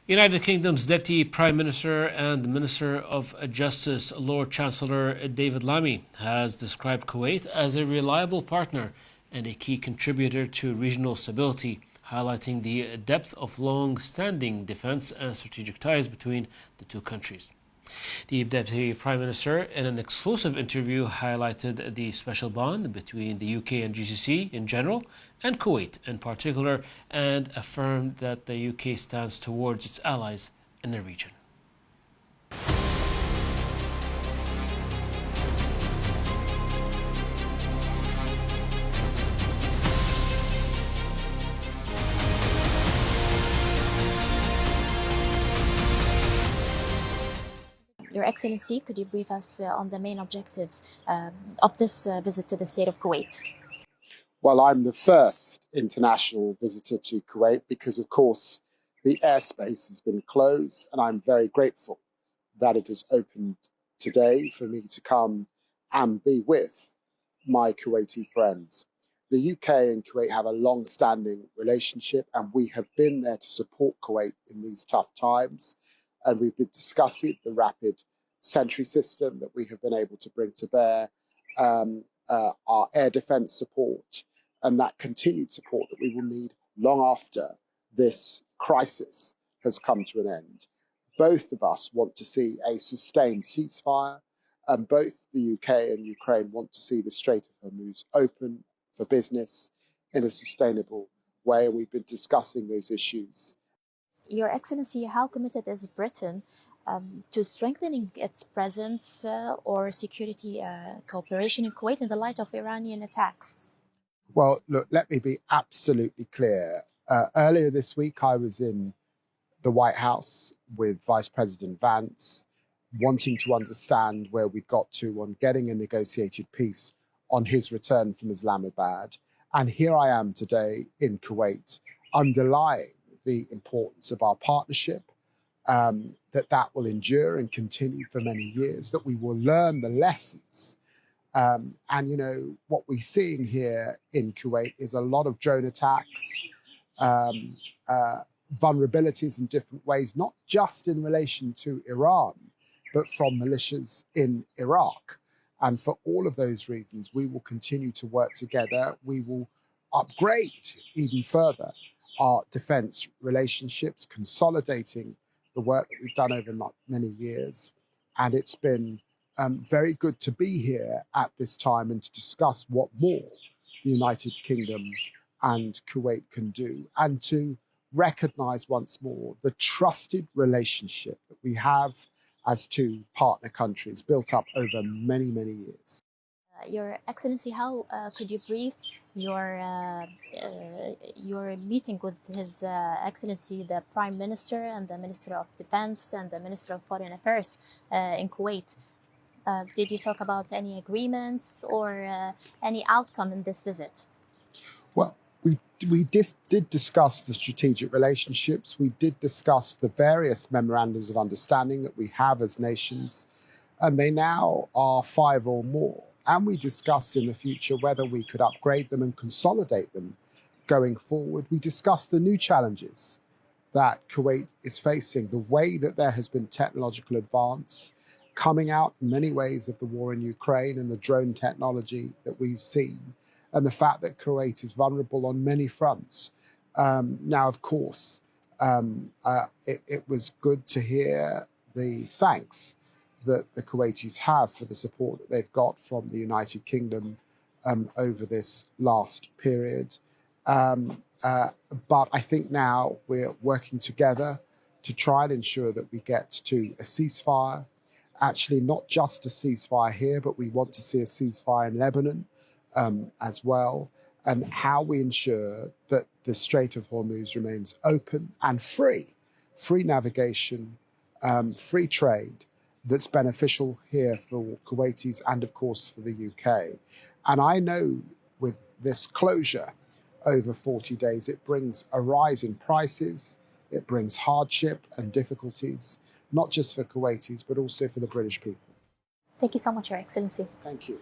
United Kingdom's Deputy Prime Minister and Minister of Justice, Lord Chancellor David Lammy, has described Kuwait as a reliable partner and a key contributor to regional stability, highlighting the depth of long-standing defence and strategic ties between the two countries. The Deputy Prime Minister, in an exclusive interview, highlighted the special bond between the UK and GCC in general and Kuwait in particular, and affirmed that the UK stands towards its allies in the region. Your Excellency, could you brief us on the main objectives of this visit to the state of Kuwait? Well, I'm the first international visitor to Kuwait because, of course, the airspace has been closed, and I'm very grateful that it has opened today for me to come and be with my Kuwaiti friends. The UK and Kuwait have a long-standing relationship, and we have been there to support Kuwait in these tough times. And we've been discussing the rapid sentry system that we have been able to bring to bear, our air defence support, and that continued support that we will need long after this crisis has come to an end. Both of us want to see a sustained ceasefire, and both the UK and Ukraine want to see the Strait of Hormuz open for business in a sustainable way, and we've been discussing those issues. Your Excellency, how committed is Britain to strengthening its presence or security cooperation in Kuwait in the light of Iranian attacks? Well, look, let me be absolutely clear. Earlier this week, I was in the White House with Vice President Vance, wanting to understand where we got to on getting a negotiated peace on his return from Islamabad. And here I am today in Kuwait, underlying the importance of our partnership, that will endure and continue for many years, that we will learn the lessons. And, you know, what we're seeing here in Kuwait is a lot of drone attacks, vulnerabilities in different ways, not just in relation to Iran, but from militias in Iraq. And for all of those reasons, we will continue to work together. We will upgrade even further our defence relationships, consolidating the work that we've done over many years. And it's been very good to be here at this time and to discuss what more the United Kingdom and Kuwait can do, and to recognise once more the trusted relationship that we have as two partner countries built up over many, many years. Your Excellency, how could you brief your meeting with His Excellency, the Prime Minister and the Minister of Defense and the Minister of Foreign Affairs in Kuwait? Did you talk about any agreements or any outcome in this visit? Well, we did discuss the strategic relationships. We did discuss the various memorandums of understanding that we have as nations, and they now are 5 or more. And we discussed in the future whether we could upgrade them and consolidate them going forward. We discussed the new challenges that Kuwait is facing, the way that there has been technological advance coming out in many ways of the war in Ukraine and the drone technology that we've seen, and the fact that Kuwait is vulnerable on many fronts. Now, of course, it was good to hear the thanks that the Kuwaitis have for the support that they've got from the United Kingdom over this last period. But I think now we're working together to try and ensure that we get to a ceasefire. Actually, not just a ceasefire here, but we want to see a ceasefire in Lebanon as well, and how we ensure that the Strait of Hormuz remains open and free navigation, free trade, that's beneficial here for Kuwaitis and, of course, for the UK. And I know with this closure over 40 days, it brings a rise in prices, it brings hardship and difficulties, not just for Kuwaitis, but also for the British people. Thank you so much, Your Excellency. Thank you.